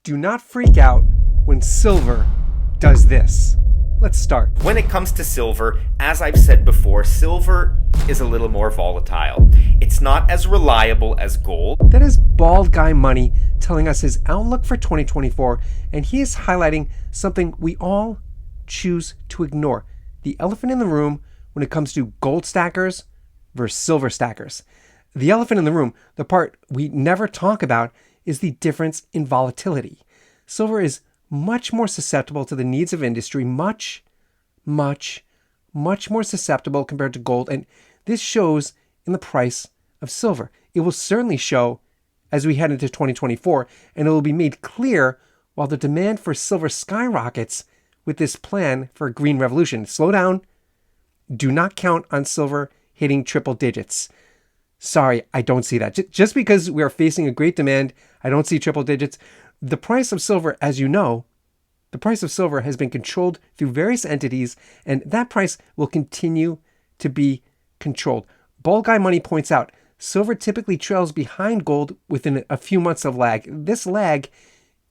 Do not freak out when silver does this. Let's start. When it comes to silver, as I've said before, silver is a little more volatile. It's not as reliable as gold. That is Bald Guy Money telling us his outlook for 2024, and he is highlighting something we all choose to ignore. The elephant in the room when it comes to gold stackers versus silver stackers. The elephant in the room, the part we never talk about, is the difference in volatility. Silver is much more susceptible to the needs of industry, much more susceptible compared to gold, and this shows in the price of silver. It will certainly show as we head into 2024, and it will be made clear while the demand for silver skyrockets with this plan for a green revolution. Slow down. Do not count on silver hitting triple digits. Sorry, I don't see that. Just because we are facing a great demand, I don't see triple digits. The price of silver, as you know, the price of silver has been controlled through various entities, and that price will continue to be controlled. Bald Guy Money points out, silver typically trails behind gold within a few months of lag. This lag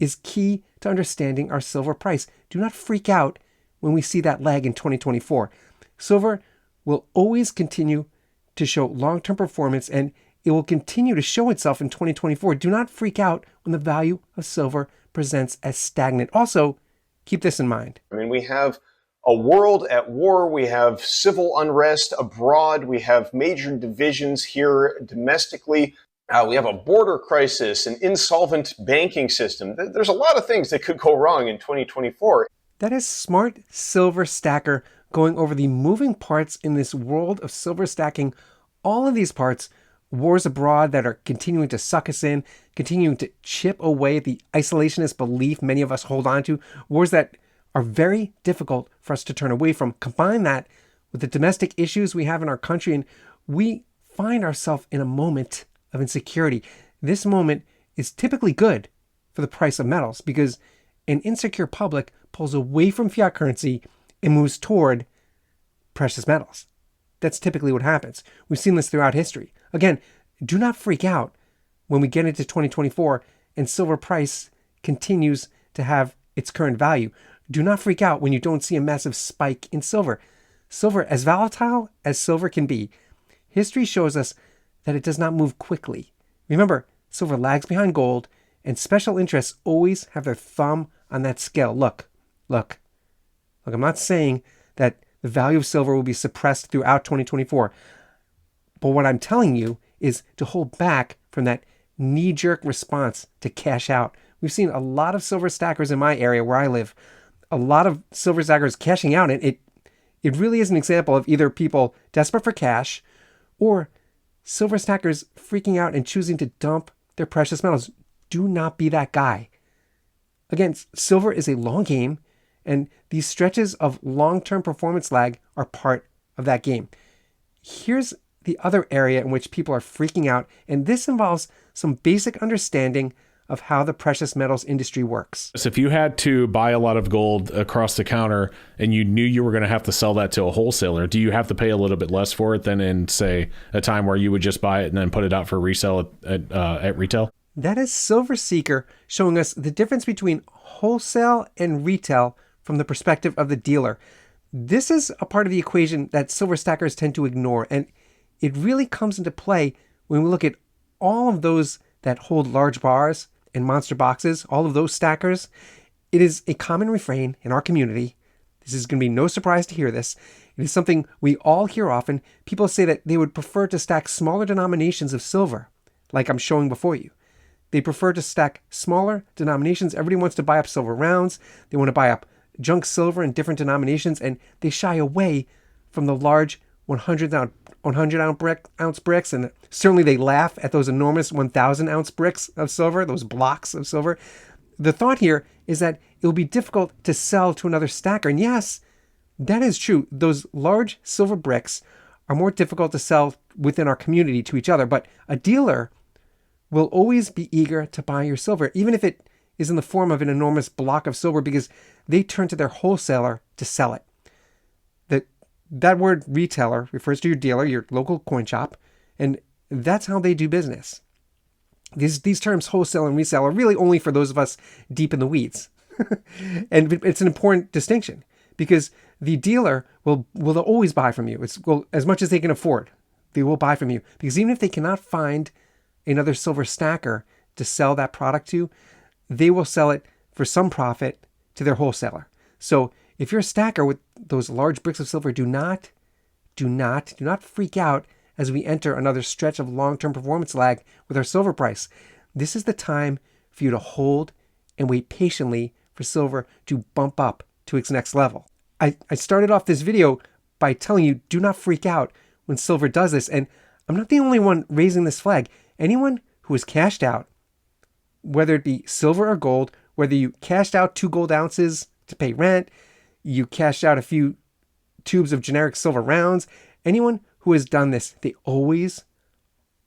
is key to understanding our silver price. Do not freak out when we see that lag in 2024. Silver will always continue to show long-term performance, and it will continue to show itself in 2024. Do not freak out when the value of silver presents as stagnant. Also, keep this in mind. I mean, we have a world at war. We have civil unrest abroad. We have major divisions here domestically. We have a border crisis, an insolvent banking system. There's a lot of things that could go wrong in 2024. That is smart silver stacker going over the moving parts in this world of silver stacking. All of these parts, wars abroad that are continuing to suck us in, continuing to chip away at the isolationist belief many of us hold on to, wars that are very difficult for us to turn away from. Combine that with the domestic issues we have in our country, and we find ourselves in a moment of insecurity. This moment is typically good for the price of metals because an insecure public pulls away from fiat currency and moves toward precious metals. That's typically what happens. We've seen this throughout history. Again, do not freak out when we get into 2024 and silver price continues to have its current value. Do not freak out when you don't see a massive spike in silver. Silver, as volatile as silver can be, history shows us that it does not move quickly. Remember, silver lags behind gold, and special interests always have their thumb on that scale. Look, I'm not saying that the value of silver will be suppressed throughout 2024. But what I'm telling you is to hold back from that knee-jerk response to cash out. We've seen a lot of silver stackers in my area where I live, a lot of silver stackers cashing out. And it really is an example of either people desperate for cash or silver stackers freaking out and choosing to dump their precious metals. Do not be that guy. Again, silver is a long game, and these stretches of long-term performance lag are part of that game. Here's the other area in which people are freaking out, and this involves some basic understanding of how the precious metals industry works. So if you had to buy a lot of gold across the counter and you knew you were going to have to sell that to a wholesaler, do you have to pay a little bit less for it than in, say, a time where you would just buy it and then put it out for resale at retail? That is Silver Seeker showing us the difference between wholesale and retail from the perspective of the dealer. This is a part of the equation that silver stackers tend to ignore, and it really comes into play when we look at all of those that hold large bars and monster boxes, all of those stackers. It is a common refrain in our community. This is going to be no surprise to hear this. It is something we all hear often. People say that they would prefer to stack smaller denominations of silver, like I'm showing before you. They prefer to stack smaller denominations. Everybody wants to buy up silver rounds. They want to buy up junk silver in different denominations, and they shy away from the large 100 ounce bricks, and certainly they laugh at those enormous 1,000 ounce bricks of silver, those blocks of silver. The thought here is that it will be difficult to sell to another stacker, and yes, that is true. Those large silver bricks are more difficult to sell within our community to each other, but a dealer will always be eager to buy your silver, even if it is in the form of an enormous block of silver, because they turn to their wholesaler to sell it. That word retailer refers to your dealer, your local coin shop, and that's how they do business. These terms wholesale and resale are really only for those of us deep in the weeds. And it's an important distinction because the dealer will always buy from you. As much as they can afford, they will buy from you, because even if they cannot find another silver stacker to sell that product to, they will sell it for some profit to their wholesaler. So if you're a stacker with those large bricks of silver, do not freak out as we enter another stretch of long-term performance lag with our silver price. This is the time for you to hold and wait patiently for silver to bump up to its next level. I started off this video by telling you, do not freak out when silver does this. And I'm not the only one raising this flag. Anyone who has cashed out, whether it be silver or gold, whether you cashed out 2 gold ounces to pay rent, you cashed out a few tubes of generic silver rounds, anyone who has done this, they always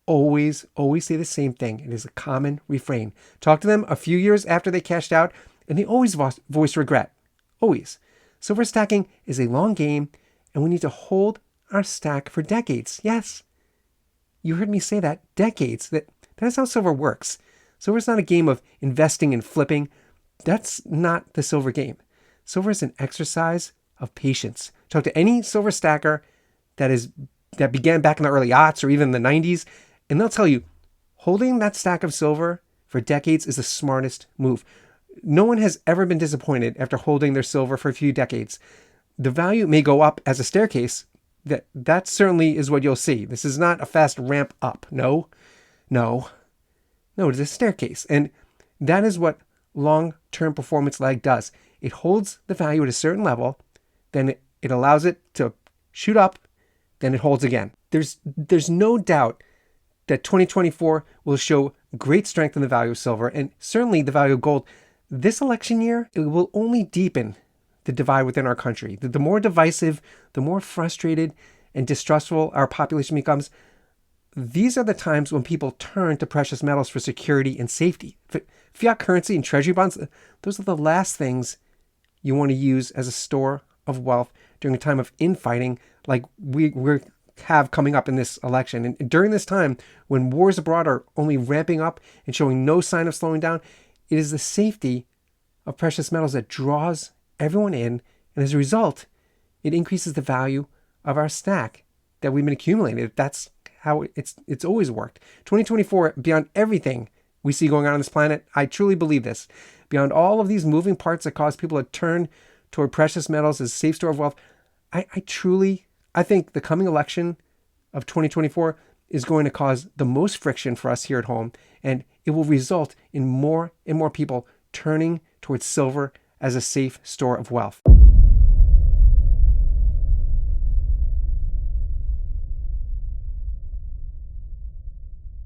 say the same thing. It is a common refrain. Talk to them a few years after they cashed out, and they always voice regret. Always. Silver stacking is a long game, and we need to hold our stack for decades. Yes, you heard me say that. Decades. That is how silver works. Silver is not a game of investing and flipping. That's not the silver game. Silver is an exercise of patience. Talk to any silver stacker that began back in the early aughts or even the 90s, and they'll tell you, holding that stack of silver for decades is the smartest move. No one has ever been disappointed after holding their silver for a few decades. The value may go up as a staircase. That certainly is what you'll see. This is not a fast ramp up. No, it's a staircase. And that is what long-term performance lag does. It holds the value at a certain level, then it allows it to shoot up, then it holds again. There's no doubt that 2024 will show great strength in the value of silver and certainly the value of gold. This election year, it will only deepen the divide within our country. The more divisive, the more frustrated and distrustful our population becomes. These are the times when people turn to precious metals for security and safety. Fiat currency and treasury bonds, those are the last things you want to use as a store of wealth during a time of infighting like we have coming up in this election. And during this time, when wars abroad are only ramping up and showing no sign of slowing down, it is the safety of precious metals that draws everyone in, and as a result, it increases the value of our stack that we've been accumulating. That's how it's always worked. 2024, beyond everything we see going on this planet, I truly believe this. Beyond all of these moving parts that cause people to turn toward precious metals as a safe store of wealth, I think the coming election of 2024 is going to cause the most friction for us here at home, and it will result in more and more people turning towards silver as a safe store of wealth.